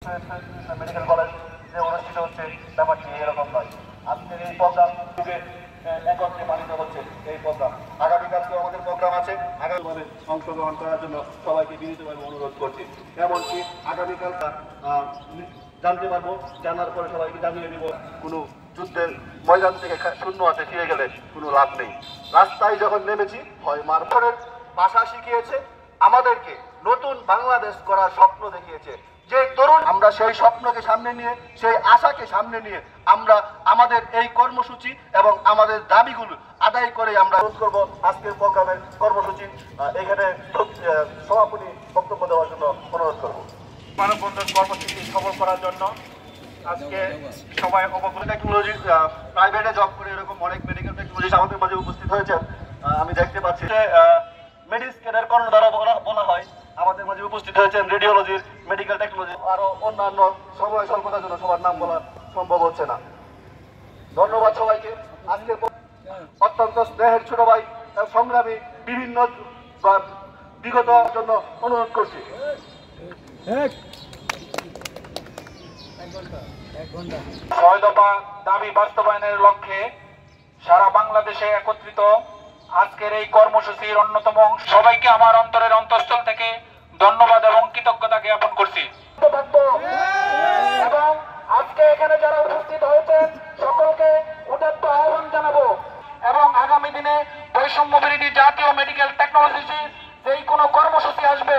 Medical college যে অনুষ্ঠিত হচ্ছে ব্যাপারটি এরকম নয়। আজকের এই প্রোগ্রাম যুগে একত্রে পালিত হচ্ছে এই প্রোগ্রাম। আগামীকালকেও আমাদের প্রোগ্রাম আছে। আগামীভাবে অংশগ্রহণ করার জন্য সবাইকে বিনীতভাবে অনুরোধ করছি। এমনকি আগামীকাল জানতে পারবো, জানার পরে সবাইকে জানিয়ে দিব কোনো যুদ্ধের ময়দান থেকে শূন্য হাতে ফিরে গেলে কোনো লাভ নেই। রাস্তায় যখন নেমেছি হয় মারফরের ভাষা শিখিয়েছে, আমাদেরকে নতুন বাংলাদেশ করার স্বপ্ন দেখিয়েছে। যে তরুণ আমরা সেই স্বপ্নকে সামনে নিয়ে, সেই আশাকে সামনে নিয়ে আমরা আমাদের এই কর্মসূচি এবং আমাদের দাবিগুলো আদায় করে আমরা করব। আজকের প্রোগ্রামের কর্মসূচি এখানে সভাপতি বক্তব্য দেওয়ার জন্য অনুরোধ করব। মানববন্ধন কর্মসূচি সফল করার জন্য আজকে সবাই টেকনোলজি প্রাইভেটে জব করে এরকম অনেক মেডিকেল টেকনোলজিস্ট আমাদের মাঝে উপস্থিত হয়েছেন। আমি দেখতে পাচ্ছি যে মেডিস্কেলের কর্ণধারা বলা হয় আমাদের মাঝে উপস্থিত হয়েছেন। রেডিওলজির, মেডিকেল টেকনোলজি আরো অন্যান্য সময় স্বল্পতার জন্য সবার নাম বলা সম্ভব হচ্ছে না। ধন্যবাদ সবাইকে। আজকে অত্যন্ত স্নেহের ছোট ভাই সংগ্রামী বিভিন্ন বিগত জন্য অনুরোধ করছি। 6 দফা দাবি বাস্তবায়নের লক্ষ্যে সারা বাংলাদেশে একত্রিত আজকের এই কর্মসূচির অন্যতম অংশ। সবাইকে আমার অন্তরের অন্তঃস্থল থেকে ধন্যবাদ এবং কৃতজ্ঞতা জ্ঞাপন করছি। এবং আজকে এখানে যারা উপস্থিত হয়েছেন সকলকে উদাত্ত আহ্বান জানাবো এবং আগামী দিনে বৈষম্য বিরোধী জাতীয় মেডিকেল টেকনোলজি যেই কোনো কর্মসূচি আসবে